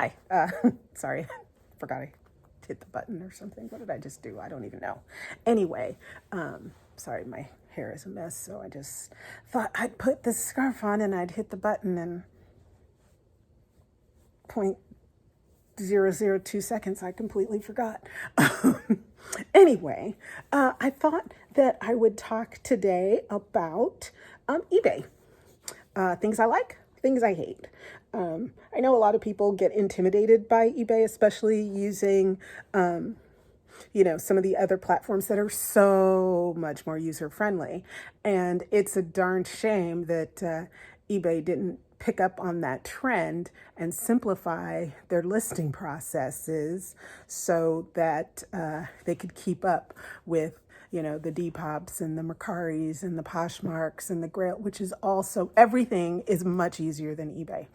Hi. Sorry, forgot I hit the button or something. What did I just do? I don't even know. Anyway, sorry, my hair is a mess, so I just thought I'd put this scarf on and I'd hit the button and 0.002 seconds, I completely forgot. Anyway, I thought that I would talk today about eBay. Things I like, things I hate. I know a lot of people get intimidated by eBay, especially using, some of the other platforms that are so much more user friendly. And it's a darn shame that eBay didn't pick up on that trend and simplify their listing processes so that they could keep up with the Depops and the Mercaris and the Poshmarks and the Grail, which is also, everything is much easier than eBay.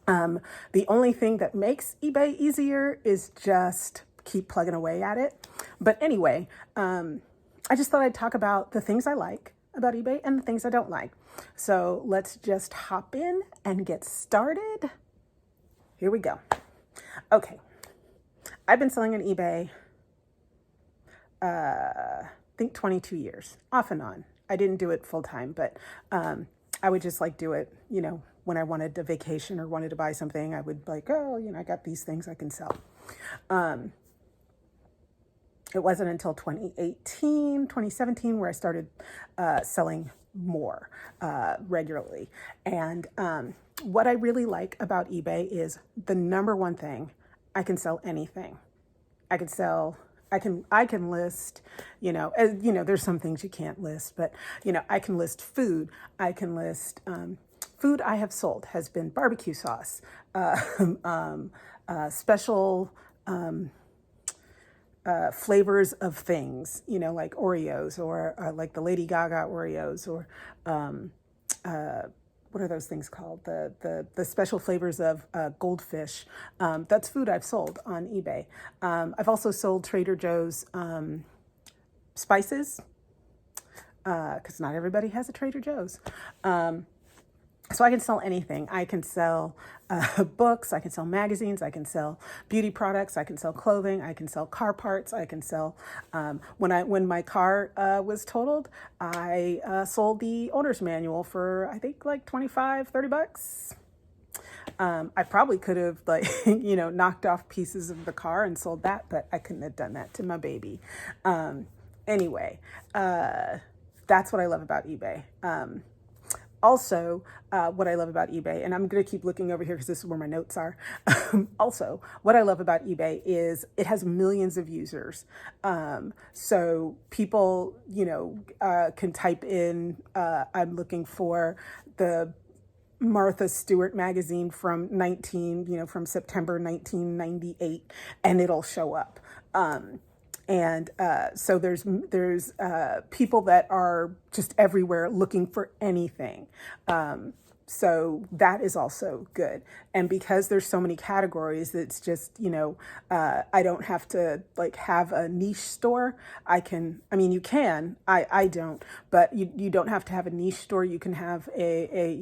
The only thing that makes eBay easier is just keep plugging away at it. But anyway, I just thought I'd talk about the things I like about eBay and the things I don't like. So let's just hop in and get started. Here we go. Okay. I've been selling on eBay I think 22 years, off and on. I didn't do it full time, but I would just do it, when I wanted a vacation or wanted to buy something, I would I got these things I can sell. It wasn't until 2017 where I started selling more regularly. And what I really like about eBay is the number one thing, I can sell anything. I can list, there's some things you can't list, but, I can list food. I can list food I have sold has been barbecue sauce, special flavors of things, like Oreos or like the Lady Gaga Oreos or what are those things called? The special flavors of goldfish. That's food I've sold on eBay. I've also sold Trader Joe's spices, because not everybody has a Trader Joe's. So I can sell anything. I can sell books, I can sell magazines, I can sell beauty products, I can sell clothing, I can sell car parts, I can sell, when my car was totaled, I sold the owner's manual for, I think $25-30. I probably could have knocked off pieces of the car and sold that, but I couldn't have done that to my baby. Anyway, that's what I love about eBay. Also, what I love about eBay, and I'm going to keep looking over here because this is where my notes are. Also, what I love about eBay is it has millions of users. So people, can type in, I'm looking for the Martha Stewart magazine from from September 1998, and it'll show up. And so there's people that are just everywhere looking for anything. So that is also good. And because there's so many categories, it's just, I don't have to have a niche store. You can, I don't, but you don't have to have a niche store. You can have a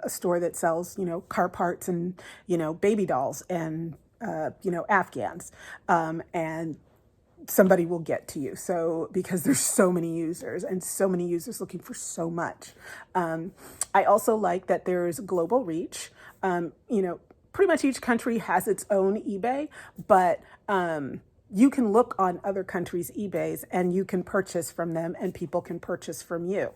store that sells, car parts and, baby dolls and, Afghans, and somebody will get to you. So because there's so many users and so many users looking for so much. I also like that there's global reach. Pretty much each country has its own eBay, but you can look on other countries' eBays and you can purchase from them and people can purchase from you.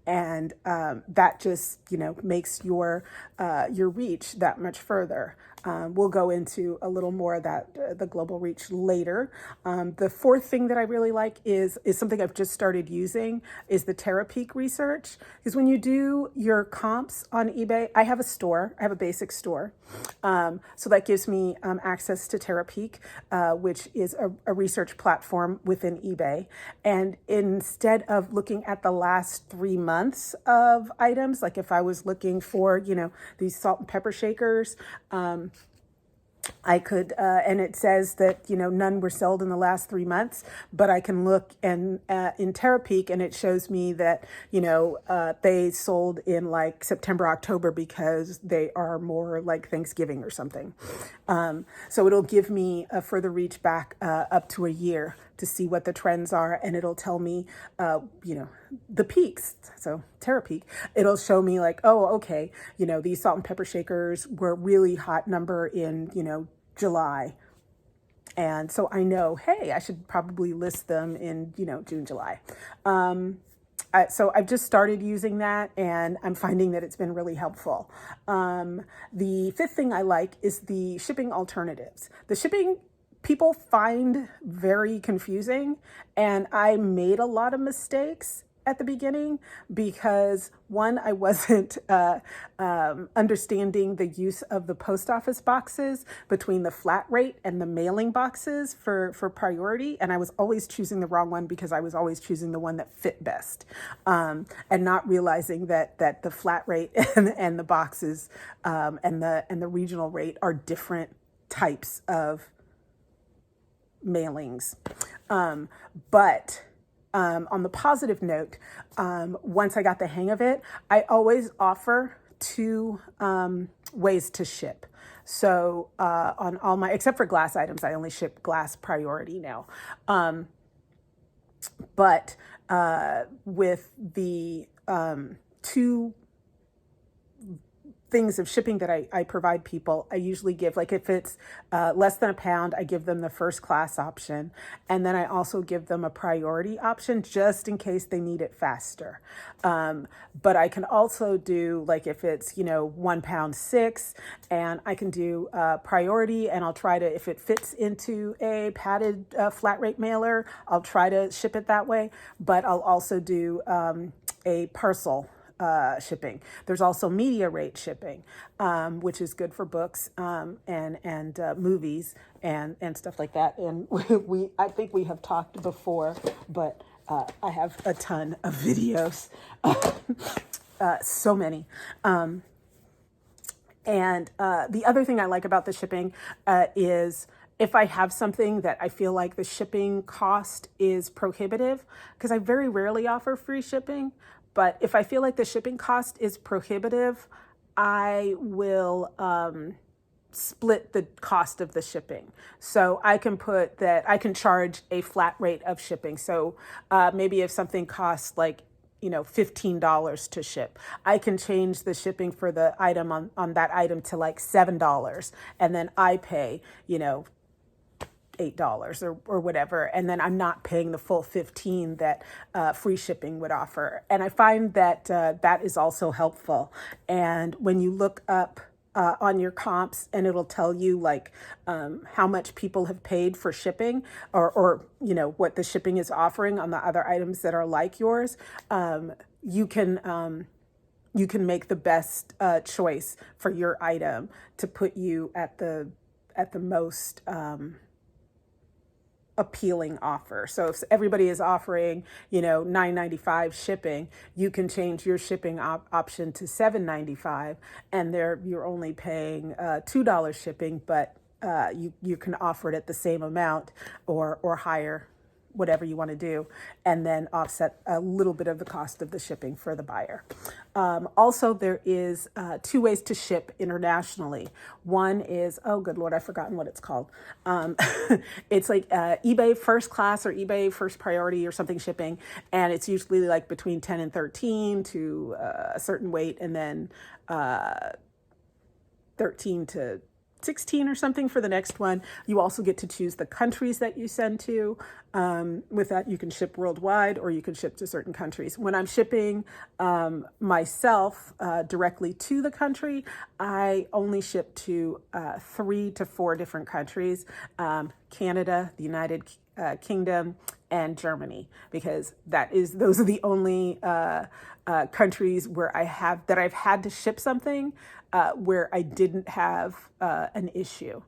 And that just, makes your reach that much further. We'll go into a little more of that, the global reach later. The fourth thing that I really like is something I've just started using is the TerraPeak research. Because when you do your comps on eBay, I have a basic store. So that gives me access to TerraPeak, which is a research platform within eBay. And instead of looking at the last 3 months of items, like if I was looking for, these salt and pepper shakers, I could, and it says that, none were sold in the last 3 months, but I can look and in Terapeak and it shows me that, they sold in like September, October because they are more like Thanksgiving or something. So it'll give me a further reach back up to a year to see what the trends are, and it'll tell me, the peaks. So Terapeak, it'll show me like, oh, okay, these salt and pepper shakers were really hot number in, July. And so I know, hey, I should probably list them in, June, July. So I've just started using that and I'm finding that it's been really helpful. The fifth thing I like is the shipping alternatives. The shipping people find very confusing, and I made a lot of mistakes at the beginning because one, I wasn't understanding the use of the post office boxes between the flat rate and the mailing boxes for priority. And I was always choosing the wrong one because I was always choosing the one that fit best, and not realizing that the flat rate and the boxes and the regional rate are different types of mailings. But on the positive note, once I got the hang of it, I always offer two ways to ship. So on all my, except for glass items, I only ship glass priority now. But with the two things of shipping that I provide people, I usually give, like if it's less than a pound, I give them the first class option. And then I also give them a priority option just in case they need it faster. But I can also do, like if it's, 1 pound 6, and I can do priority, and I'll try to, if it fits into a padded flat rate mailer, I'll try to ship it that way. But I'll also do a parcel shipping. There's also media rate shipping, which is good for books and movies and stuff like that. And I think we have talked before, but I have a ton of videos, so many. And the other thing I like about the shipping is if I have something that I feel like the shipping cost is prohibitive, because I very rarely offer free shipping. But if I feel like the shipping cost is prohibitive, I will split the cost of the shipping. So I can put that, I can charge a flat rate of shipping. So maybe if something costs like, $15 to ship, I can change the shipping for the item on that item to like $7. And then I pay, $8 or whatever, and then I'm not paying the full 15 that free shipping would offer. And I find that that is also helpful. And when you look up on your comps, and it'll tell you like how much people have paid for shipping, or what the shipping is offering on the other items that are like yours, you can make the best choice for your item to put you at the most appealing offer. So if everybody is offering, $9.95 shipping, you can change your shipping option to $7.95, and you're only paying $2 shipping, but you can offer it at the same amount or higher, whatever you want to do, and then offset a little bit of the cost of the shipping for the buyer. Also, there is 2 ways to ship internationally. One is, oh, good Lord, I've forgotten what it's called. It's like eBay first class or eBay first priority or something shipping. And it's usually like between 10 and 13 to a certain weight, and then 13 to 16 or something for the next one. You also get to choose the countries that you send to. With that, you can ship worldwide, or you can ship to certain countries. When I'm shipping myself directly to the country, I only ship to 3 to 4 different countries: Canada, the United Kingdom, and Germany, because those are the only countries where I've had to ship something where I didn't have an issue.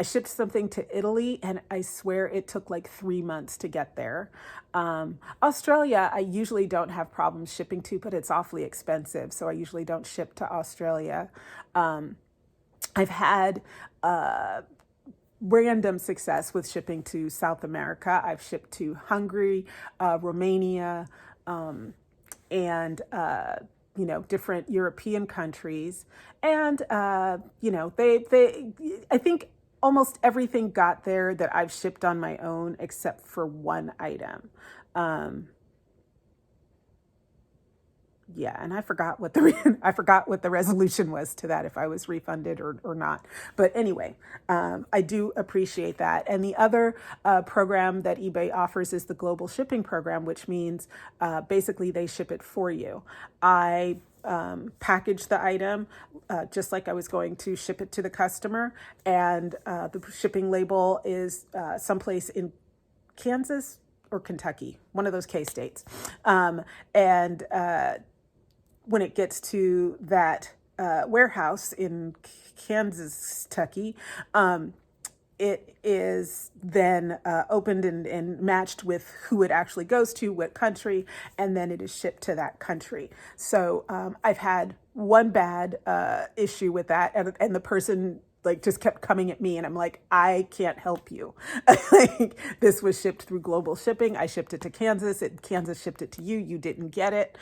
I shipped something to Italy, and I swear it took like 3 months to get there. Australia, I usually don't have problems shipping to, but it's awfully expensive, so I usually don't ship to Australia. I've had random success with shipping to South America. I've shipped to Hungary, Romania, and different European countries. And I think almost everything got there that I've shipped on my own, except for one item. Um, yeah, and I forgot what I forgot what the resolution was to that, if I was refunded or not. But anyway, I do appreciate that. And the other program that eBay offers is the global shipping program, which means basically they ship it for you. I package the item just like I was going to ship it to the customer, and the shipping label is someplace in Kansas or Kentucky, one of those K states. And when it gets to that warehouse in Kansas, Kentucky, it is then opened and matched with who it actually goes to, what country, and then it is shipped to that country. So I've had one bad issue with that, and the person like just kept coming at me, and I'm like, I can't help you. Like, this was shipped through global shipping. I shipped it to Kansas. Kansas shipped it to you. You didn't get it.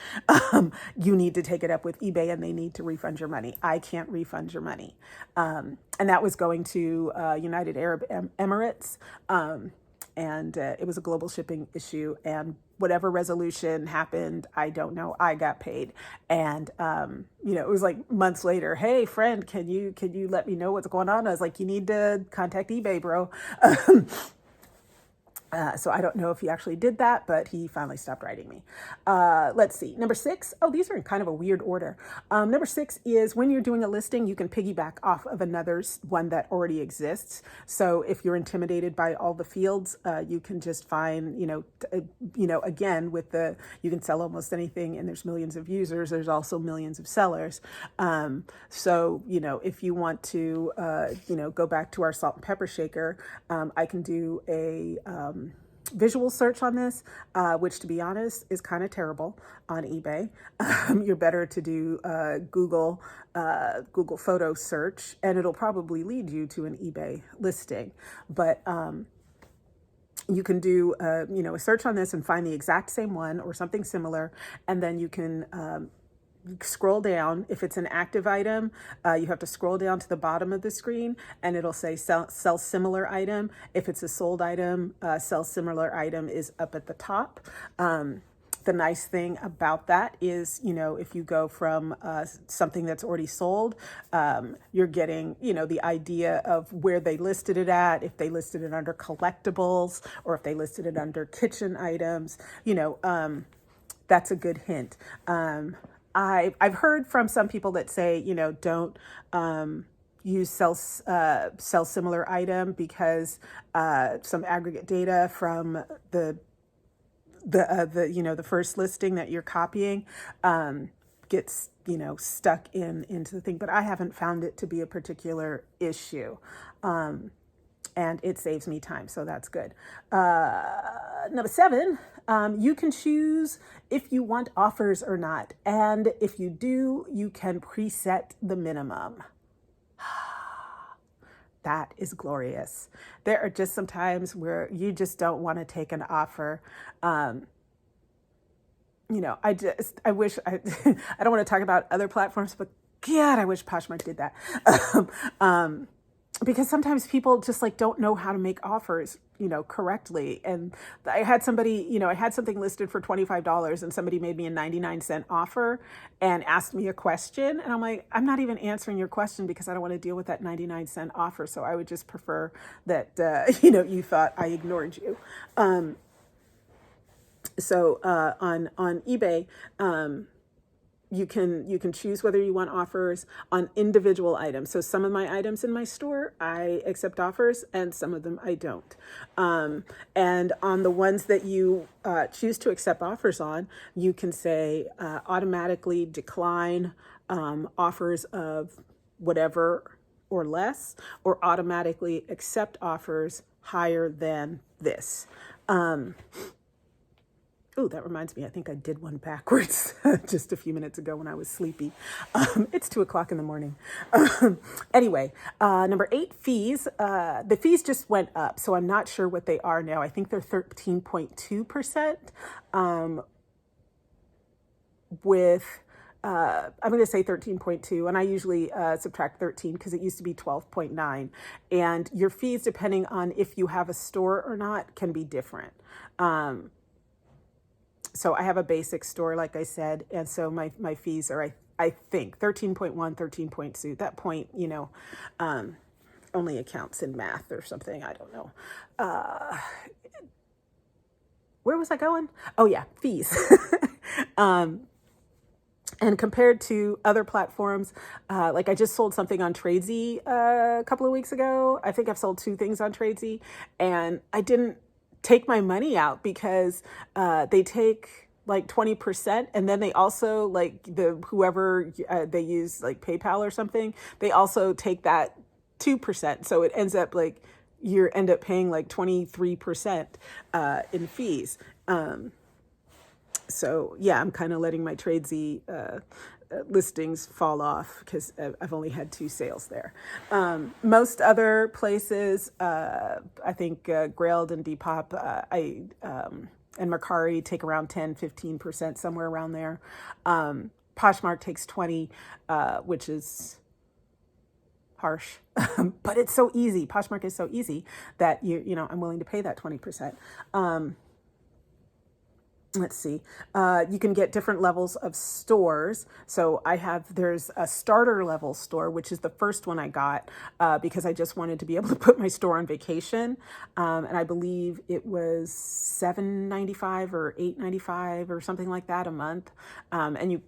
You need to take it up with eBay, and they need to refund your money. I can't refund your money. And that was going to United Arab Emirates. And it was a global shipping issue, and whatever resolution happened, I don't know. I got paid, and it was like months later. Hey, friend, can you let me know what's going on? I was like, you need to contact eBay, bro. So I don't know if he actually did that, but he finally stopped writing me. Let's see. Number 6. Oh, these are in kind of a weird order. Number 6 is when you're doing a listing, you can piggyback off of another's one that already exists. So if you're intimidated by all the fields, you can just find, again, you can sell almost anything, and there's millions of users. There's also millions of sellers. So, if you want to, go back to our salt and pepper shaker, I can do a visual search on this, which, to be honest, is kind of terrible on eBay. You're better to do Google photo search, and it'll probably lead you to an eBay listing. But you can do a search on this and find the exact same one or something similar, and then you can scroll down. If it's an active item, you have to scroll down to the bottom of the screen, and it'll say sell similar item. If it's a sold item, sell similar item is up at the top. The nice thing about that is, if you go from something that's already sold, you're getting, the idea of where they listed it at, if they listed it under collectibles or if they listed it under kitchen items, that's a good hint. I've heard from some people that say, don't use sell similar item because some aggregate data from the first listing that you're copying gets stuck into the thing. But I haven't found it to be a particular issue. And it saves me time, so that's good. Number 7, you can choose if you want offers or not. And if you do, you can preset the minimum. That is glorious. There are just some times where you just don't want to take an offer. I wish, I don't want to talk about other platforms, but God, I wish Poshmark did that. Because sometimes people just don't know how to make offers, correctly. And I had somebody, I had something listed for $25, and somebody made me a 99-cent offer and asked me a question. And I'm like, I'm not even answering your question because I don't want to deal with that 99-cent offer. So I would just prefer that, you thought I ignored you. So on eBay, you can choose whether you want offers on individual items. So some of my items in my store, I accept offers, and some of them I don't. And on the ones that you choose to accept offers on, you can say automatically decline offers of whatever or less, or automatically accept offers higher than this. Oh, that reminds me. I think I did one backwards just a few minutes ago when I was sleepy. It's 2 o'clock in the morning. Anyway, number 8, fees. The fees just went up, so I'm not sure what they are now. I think they're 13.2%. With I'm going to say 13.2, and I usually subtract 13 because it used to be 12.9. And your fees, depending on if you have a store or not, can be different. So I have a basic store, like I said, and so my fees are, I think, 13.1, 13.2. That point, only accounts in math or something. I don't know. Where was I going? Oh, yeah, fees. And compared to other platforms, like I just sold something on Tradesy a couple of weeks ago. I think I've sold 2 things on Tradesy, and I didn't take my money out because they take like 20%, and then they also, like, whoever they use, like PayPal or something, they also take that 2%. So it ends up like you end up paying like 23% in fees. So yeah, I'm kind of letting my Tradesy listings fall off because I've only had 2 sales there. Most other places, I think Grailed and Depop, and Mercari take around 10-15%, somewhere around there. Poshmark takes 20, which is harsh, but it's so easy. Poshmark is so easy that I'm willing to pay that 20%. Let's see. You can get different levels of stores. So there's a starter level store, which is the first one I got because I just wanted to be able to put my store on vacation. And I believe it was $7.95 or $8.95 or something like that a month. And you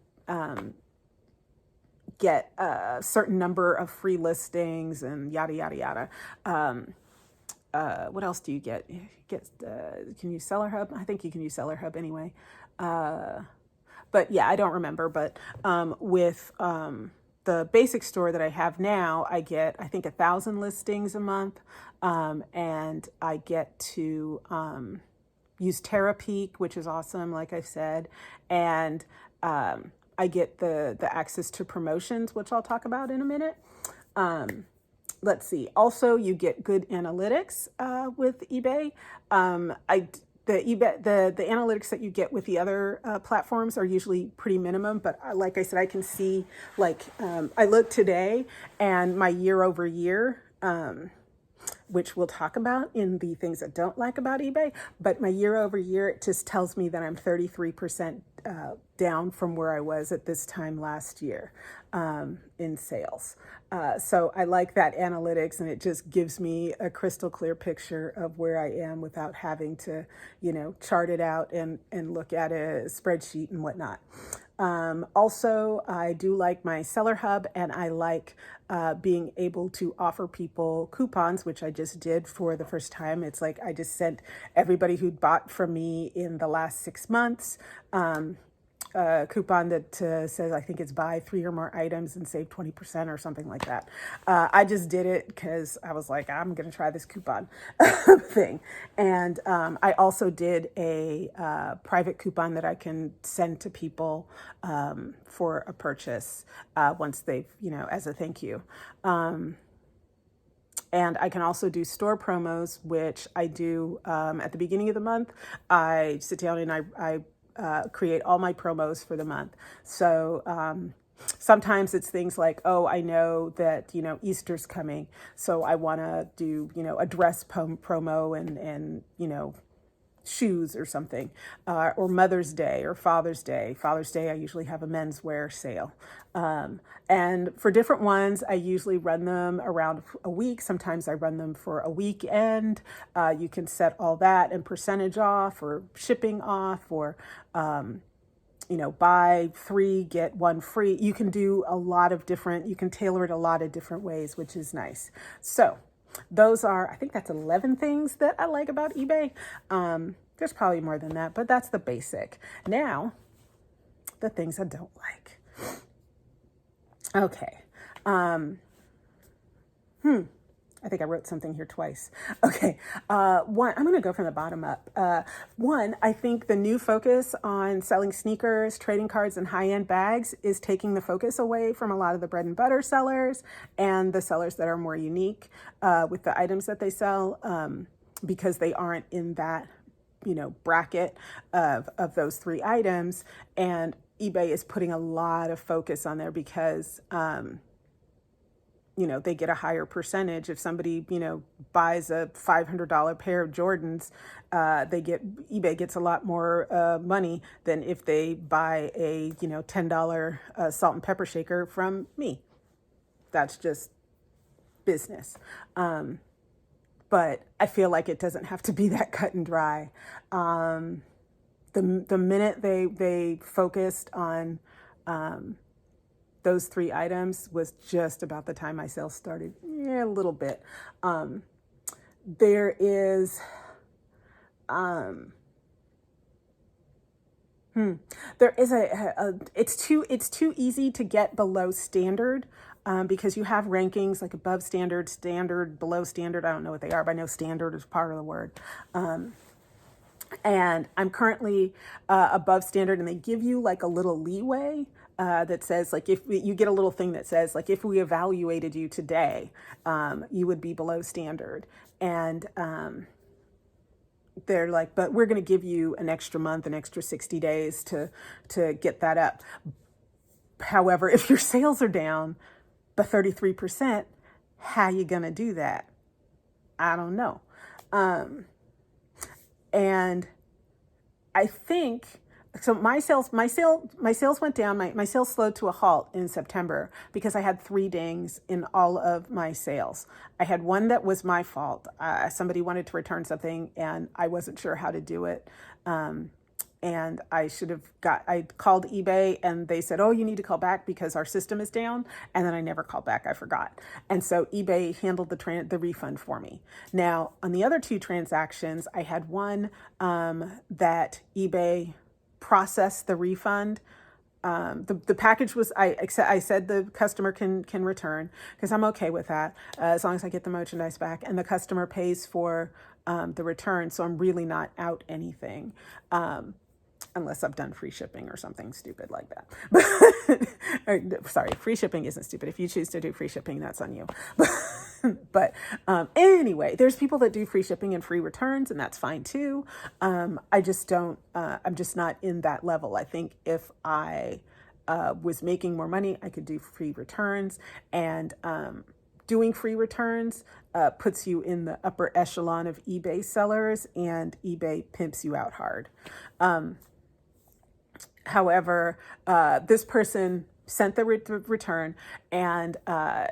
get a certain number of free listings and yada, yada, yada. What else do you get? Can you Seller Hub? I think you can use Seller Hub anyway. But yeah, I don't remember. But with the basic store that I have now, I get, I think, 1,000 listings a month. And I get to use TerraPeak, which is awesome, like I said. And I get the access to promotions, which I'll talk about in a minute. Let's see. Also, you get good analytics with eBay. The analytics that you get with the other platforms are usually pretty minimum. But like I said, I can see, like, I look today and my year over year, which we'll talk about in the things I don't like about eBay. But my year over year, it just tells me that I'm 33% down from where I was at this time last year in sales. So I like that analytics, and it just gives me a crystal clear picture of where I am without having to, chart it out and look at a spreadsheet and whatnot. Also, I do like my Seller Hub, and I like being able to offer people coupons, which I just did for the first time. It's like I just sent everybody who'd bought from me in the last 6 months a coupon that says, I think it's buy 3 or more items and save 20% or something like that. I just did it because I was like, I'm going to try this coupon thing. And I also did a private coupon that I can send to people for a purchase once they've, as a thank you. And I can also do store promos, which I do at the beginning of the month. I sit down and I create all my promos for the month. So sometimes it's things like, oh, I know that, Easter's coming, so I want to do, a dress promo and shoes or something, or Mother's Day or Father's Day. Father's Day, I usually have a menswear sale. And for different ones, I usually run them around a week. Sometimes I run them for a weekend. You can set all that and percentage off or shipping off or, buy 3, get 1 free. You can do you can tailor it a lot of different ways, which is nice. So those are, I think that's 11 things that I like about eBay. There's probably more than that, but that's the basic. Now, the things I don't like. Okay. I think I wrote something here twice. Okay. One, I'm going to go from the bottom up. One, I think the new focus on selling sneakers, trading cards, and high-end bags is taking the focus away from a lot of the bread and butter sellers and the sellers that are more unique with the items that they sell, because they aren't in that, bracket of those three items. And eBay is putting a lot of focus on there because, they get a higher percentage. If somebody, buys a $500 pair of Jordans, eBay gets a lot more money than if they buy a, $10 salt and pepper shaker from me. That's just business. But I feel like it doesn't have to be that cut and dry. The minute they focused on those three items was just about the time my sales started. Yeah, a little bit. There is, it's too easy to get below standard, because you have rankings like above standard, standard, below standard. I don't know what they are, but I know standard is part of the word. And I'm currently above standard, and they give you like a little leeway that says, like, if you get a little thing that says, like, if we evaluated you today, you would be below standard. And they're like, but we're going to give you an extra month, an extra 60 days to get that up. However, if your sales are down by 33%, how you going to do that? I don't know. And I think, so my sales went down. My sales slowed to a halt in September because I had 3 dings in all of my sales. I had one that was my fault. Somebody wanted to return something and I wasn't sure how to do it. And I called eBay and they said, oh, you need to call back because our system is down. And then I never called back. I forgot. And so eBay handled the refund for me. Now, on the other 2 transactions, I had one that eBay processed the refund. The package was, I said the customer can return because I'm okay with that as long as I get the merchandise back and the customer pays for the return. So I'm really not out anything. Unless I've done free shipping or something stupid like that. Sorry, free shipping isn't stupid. If you choose to do free shipping, that's on you. But anyway, there's people that do free shipping and free returns, and that's fine too. I just don't, I'm just not in that level. I think if I was making more money, I could do free returns, and doing free returns puts you in the upper echelon of eBay sellers, and eBay pimps you out hard. However, this person sent the return and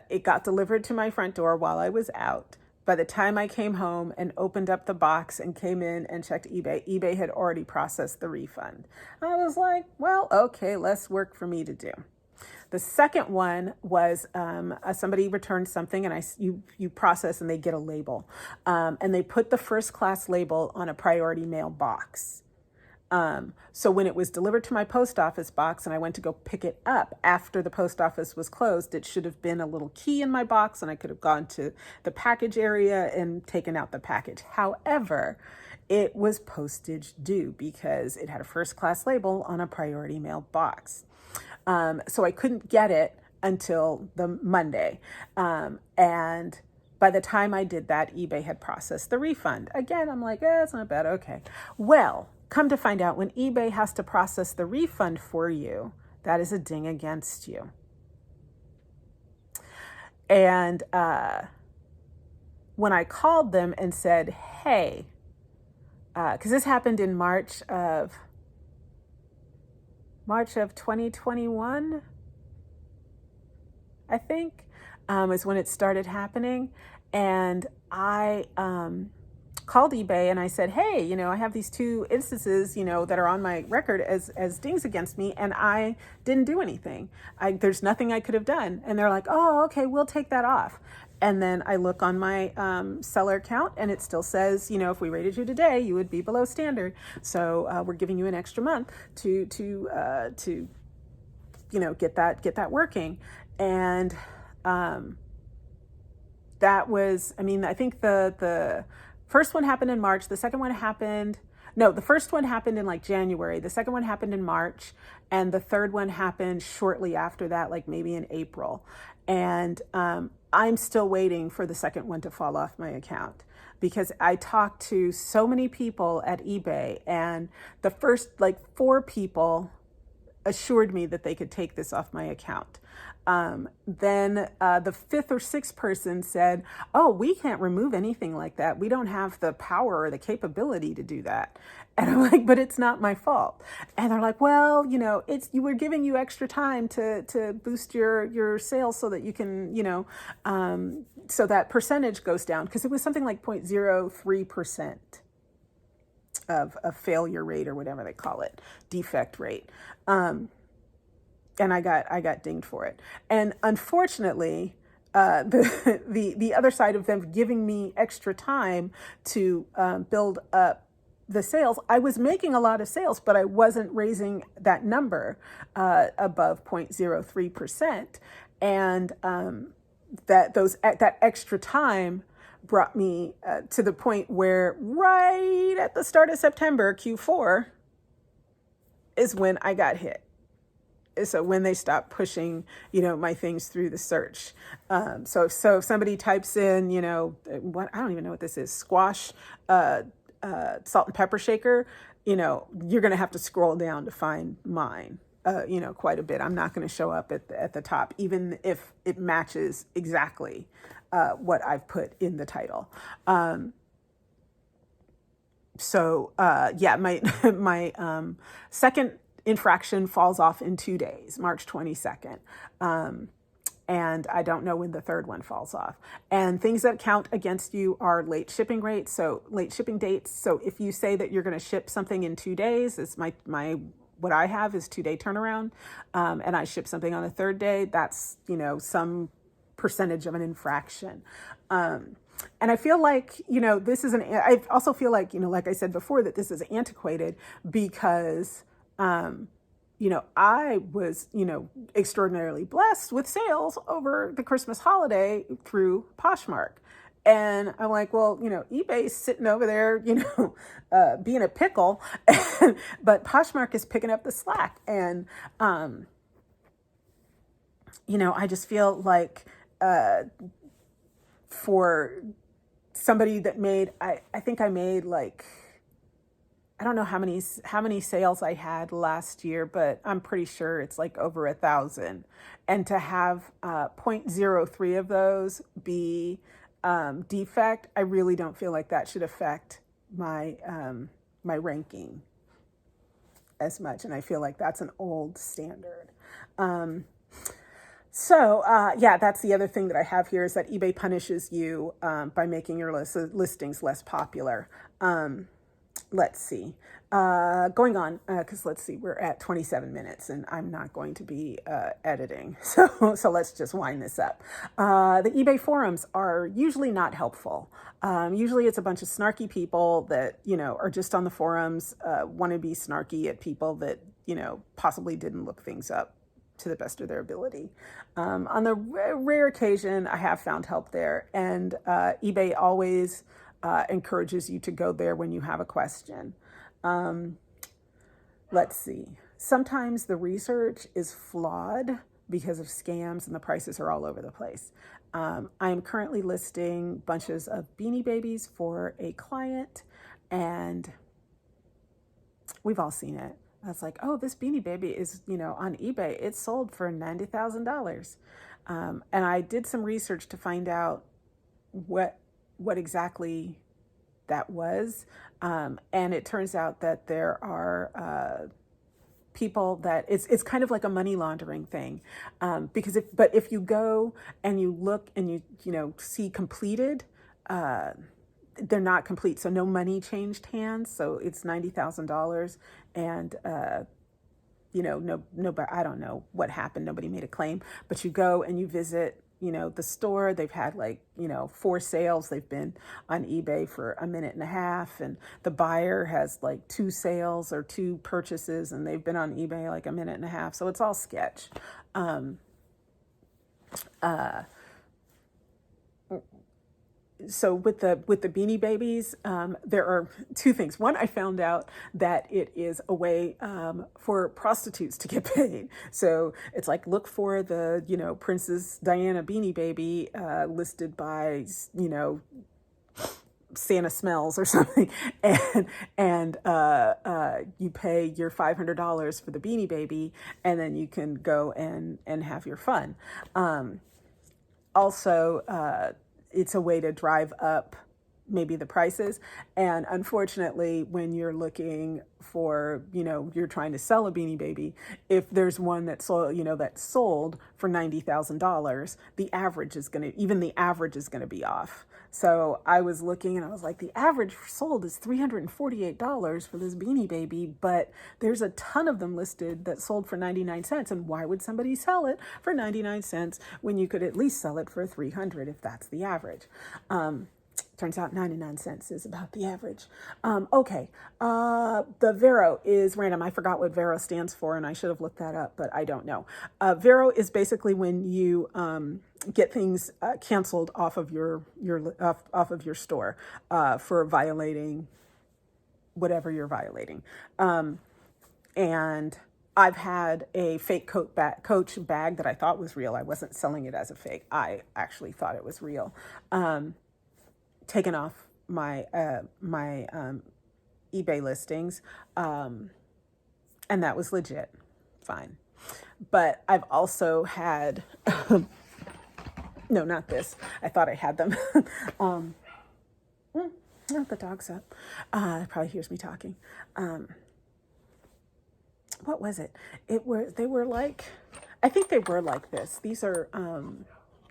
it got delivered to my front door while I was out. By the time I came home and opened up the box and came in and checked eBay had already processed the refund. I was like, well, okay, less work for me to do. The second one was somebody returned something and you process and they get a label. And they put the first class label on a priority mail box. So when it was delivered to my post office box and I went to go pick it up after the post office was closed, it should have been a little key in my box and I could have gone to the package area and taken out the package. However, it was postage due because it had a first class label on a priority mail box. So I couldn't get it until the Monday. And by the time I did that, eBay had processed the refund. Again, I'm like, it's not bad. Okay. Well, come to find out, when eBay has to process the refund for you, that is a ding against you. And when I called them and said, hey, because this happened in March of 2021, I think, is when it started happening. And I called eBay and I said, hey, I have these 2 instances, that are on my record as dings against me, and I didn't do anything. There's nothing I could have done. And they're like, oh, okay, we'll take that off. And then I look on my seller account and it still says, if we rated you today, you would be below standard. So we're giving you an extra month to get that working. And that was, I mean, I think the first one happened in March. The second one happened, no, the first one happened in like January. The second one happened in March. And the third one happened shortly after that, like maybe in April. And I'm still waiting for the second one to fall off my account because I talked to so many people at eBay, and the first like 4 people assured me that they could take this off my account. Then the 5th or 6th person said, "Oh, we can't remove anything like that. We don't have the power or the capability to do that." And I'm like, "But it's not my fault." And they're like, "Well, you know, it's we're giving you extra time to boost your sales so that you can, you know, so that percentage goes down," because it was something like 0.03% of a failure rate or whatever they call it, defect rate. And I got dinged for it. And unfortunately, the other side of them giving me extra time to build up the sales, I was making a lot of sales, but I wasn't raising that number above 0.03%. And that extra time brought me to the point where right at the start of September, Q4, is when I got hit. So when they stopped pushing, you know, my things through the search. So if somebody types in, you know, what, I don't even know what this is, squash, salt and pepper shaker, you know, you're going to have to scroll down to find mine, you know, quite a bit. I'm not going to show up at the top, even if it matches exactly what I've put in the title. Yeah, my second infraction falls off in 2 days, March 22nd. And I don't know when the third one falls off. And things that count against you are late shipping rates, so late shipping dates. So if you say that you're going to ship something in 2 days, it's my what I have is 2-day turnaround, and I ship something on the third day, that's, you know, some percentage of an infraction. And I feel like, you know, I also feel like, you know, like I said before, that this is antiquated because, you know, I was, you know, extraordinarily blessed with sales over the Christmas holiday through Poshmark. And I'm like, well, you know, eBay's sitting over there, you know, being a pickle, but Poshmark is picking up the slack. And, you know, I just feel like, for somebody that made, I think I made like, I don't know how many sales I had last year, but I'm pretty sure it's like over 1,000. And to have 0.03 of those be defect, I really don't feel like that should affect my my ranking as much. And I feel like that's an old standard. Yeah, that's the other thing that I have here is that eBay punishes you by making your listings less popular. Let's see. Going on, because let's see, we're at 27 minutes and I'm not going to be editing. So let's just wind this up. The eBay forums are usually not helpful. Usually it's a bunch of snarky people that, you know, are just on the forums, want to be snarky at people that, you know, possibly didn't look things up to the best of their ability. On the rare occasion, I have found help there, and eBay always encourages you to go there when you have a question. Let's see. Sometimes the research is flawed because of scams and the prices are all over the place. I am currently listing bunches of Beanie Babies for a client, and we've all seen it. I was like, oh, this Beanie Baby is, you know, on eBay. It's sold for $90,000. And I did some research to find out what exactly that was. And it turns out that there are people that it's kind of like a money laundering thing. Because if you go and you look and you know, see completed, they're not complete. So no money changed hands. So it's $90,000. And, you know, nobody, I don't know what happened. Nobody made a claim, but you go and you visit, you know, the store. They've had like, you know, 4 sales. They've been on eBay for a minute and a half. And the buyer has like 2 sales or 2 purchases, and they've been on eBay like a minute and a half. So it's all sketch. so with the Beanie Babies, there are two things. One, I found out that it is a way for prostitutes to get paid. So it's like, look for the, Princess Diana Beanie Baby listed by, Santa Smells or something, and you pay your $500 for the Beanie Baby, and then you can go and have your fun. Also, it's a way to drive up maybe the prices. And unfortunately, when you're looking for, you're trying to sell a Beanie Baby, if there's one that's sold for $90,000, even the average is going to be off. So I was looking and I was like, the average sold is $348 for this Beanie Baby, but there's a ton of them listed that sold for 99 cents. And why would somebody sell it for 99 cents when you could at least sell it for 300 if that's the average? Turns out 99 cents is about the average. Okay. The Vero is random. I forgot what Vero stands for, and I should have looked that up, but I don't know. Vero is basically when you get things canceled off of your store for violating whatever you're violating. And I've had a fake Coach bag that I thought was real. I wasn't selling it as a fake. I actually thought it was real. Taken off my eBay listings, and that was legit, fine. But I've also had no, not this. I thought I had them. Not the dog's up. Probably hears me talking. What was it? They were like, I think they were like this. These are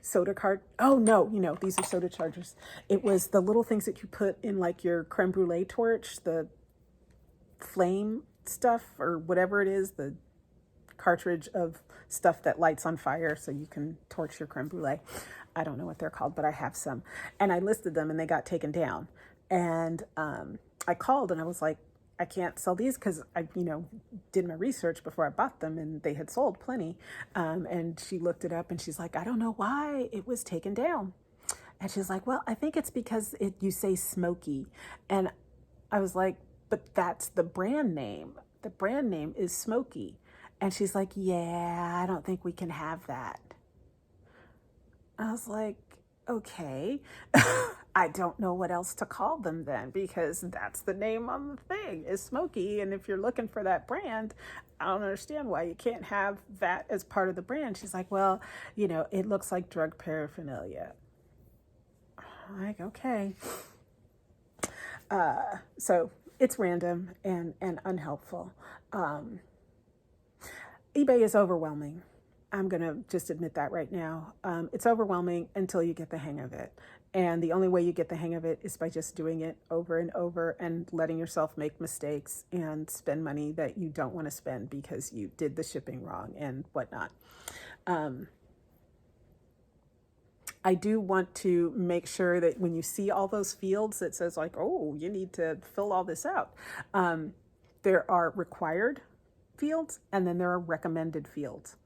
soda card. Oh no, these are soda chargers. It was the little things that you put in like your creme brulee torch, the flame stuff or whatever it is, the cartridge of stuff that lights on fire so you can torch your creme brulee. I don't know what they're called, but I have some. And I listed them and they got taken down. And I called and I was like, I can't sell these because I, did my research before I bought them and they had sold plenty. And she looked it up and she's like, I don't know why it was taken down. And she's like, well, I think it's because you say Smoky. And I was like, but that's the brand name. The brand name is Smoky. And she's like, yeah, I don't think we can have that. I was like, okay. I don't know what else to call them then, because that's the name on the thing is Smoky. And if you're looking for that brand, I don't understand why you can't have that as part of the brand. She's like, well, it looks like drug paraphernalia. I'm like, okay. So it's random and unhelpful. eBay is overwhelming. I'm going to just admit that right now. It's overwhelming until you get the hang of it. And the only way you get the hang of it is by just doing it over and over and letting yourself make mistakes and spend money that you don't want to spend because you did the shipping wrong and whatnot. I do want to make sure that when you see all those fields that says like, oh, you need to fill all this out. There are required fields and then there are recommended fields.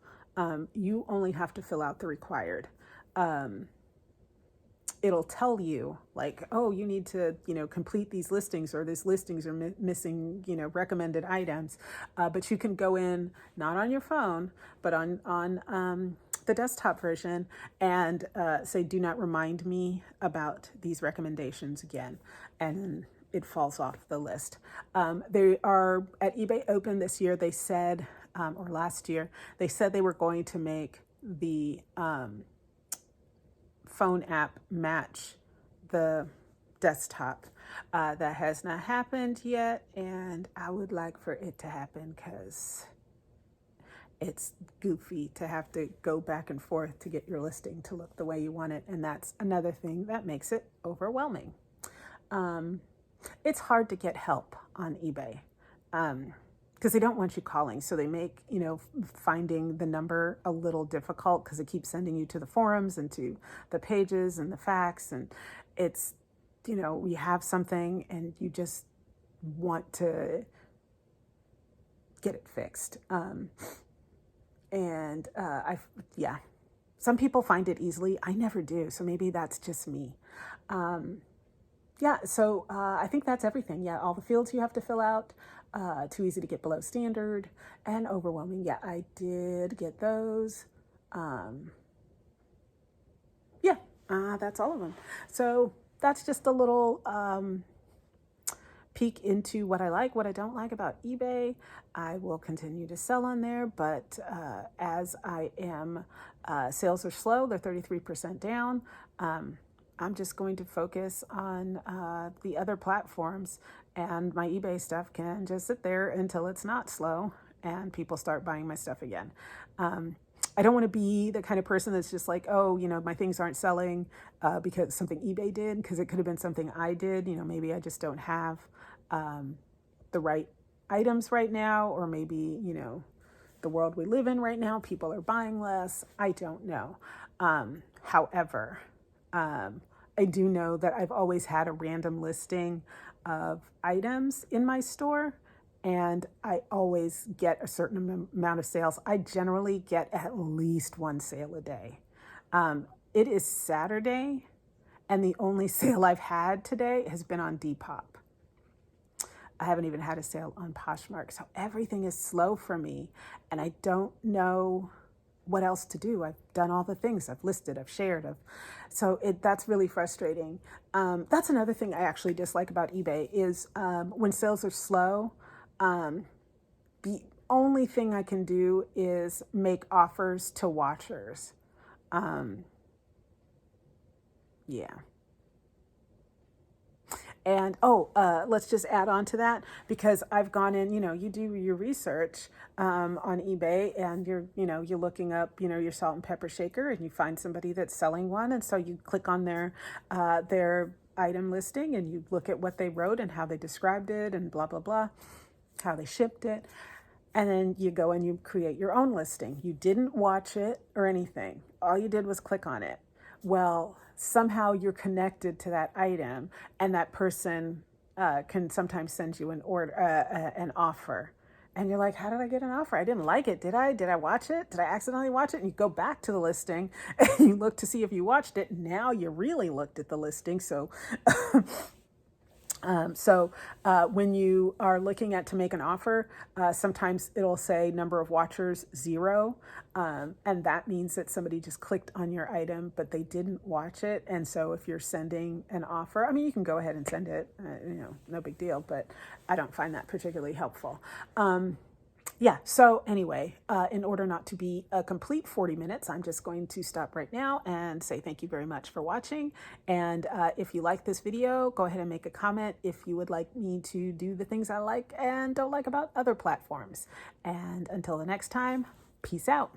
You only have to fill out the required. It'll tell you like, oh, you need to, complete these listings or these listings are missing, recommended items. But you can go in, not on your phone, but on the desktop version and say, do not remind me about these recommendations again. And it falls off the list. They are at eBay Open this year. They said, or last year, they said they were going to make the phone app match the desktop. That has not happened yet, and I would like for it to happen because it's goofy to have to go back and forth to get your listing to look the way you want it, and that's another thing that makes it overwhelming. It's hard to get help on eBay because they don't want you calling. So they make, finding the number a little difficult because it keeps sending you to the forums and to the pages and the facts. And it's, you have something and you just want to get it fixed. some people find it easily. I never do. So maybe that's just me. Yeah, so I think that's everything. Yeah, all the fields you have to fill out, too easy to get below standard, and overwhelming. Yeah, I did get those. Yeah, that's all of them. So that's just a little peek into what I like, what I don't like about eBay. I will continue to sell on there, but as I am, sales are slow. They're 33% down. I'm just going to focus on the other platforms, and my eBay stuff can just sit there until it's not slow and people start buying my stuff again. I don't want to be the kind of person that's just like, oh, my things aren't selling because something eBay did, because it could have been something I did. Maybe I just don't have the right items right now, or maybe, the world we live in right now, people are buying less. I don't know. However, I do know that I've always had a random listing of items in my store, and I always get a certain amount of sales. I generally get at least one sale a day. It is Saturday, and the only sale I've had today has been on Depop. I haven't even had a sale on Poshmark. So everything is slow for me, and I don't know what else to do. I've done all the things. I've listed, I've shared. So that's really frustrating. That's another thing I actually dislike about eBay is when sales are slow, the only thing I can do is make offers to watchers. Yeah. And let's just add on to that, because I've gone in, you do your research on eBay, and you're looking up, your salt and pepper shaker, and you find somebody that's selling one, and so you click on their item listing, and you look at what they wrote and how they described it, and blah blah blah, how they shipped it, and then you go and you create your own listing. You didn't watch it or anything. All you did was click on it. Well, somehow you're connected to that item, and that person can sometimes send you an offer, and you're like, how did I get an offer? I didn't like it. Did I watch it? Did I accidentally watch it? And you go back to the listing and you look to see if you watched it. Now you really looked at the listing. So when you are looking to make an offer, sometimes it'll say number of watchers 0. And that means that somebody just clicked on your item, but they didn't watch it. And so if you're sending an offer, I mean, you can go ahead and send it, no big deal, but I don't find that particularly helpful. Yeah, so anyway, in order not to be a complete 40 minutes, I'm just going to stop right now and say thank you very much for watching. And if you like this video, go ahead and make a comment if you would like me to do the things I like and don't like about other platforms. And until the next time, peace out.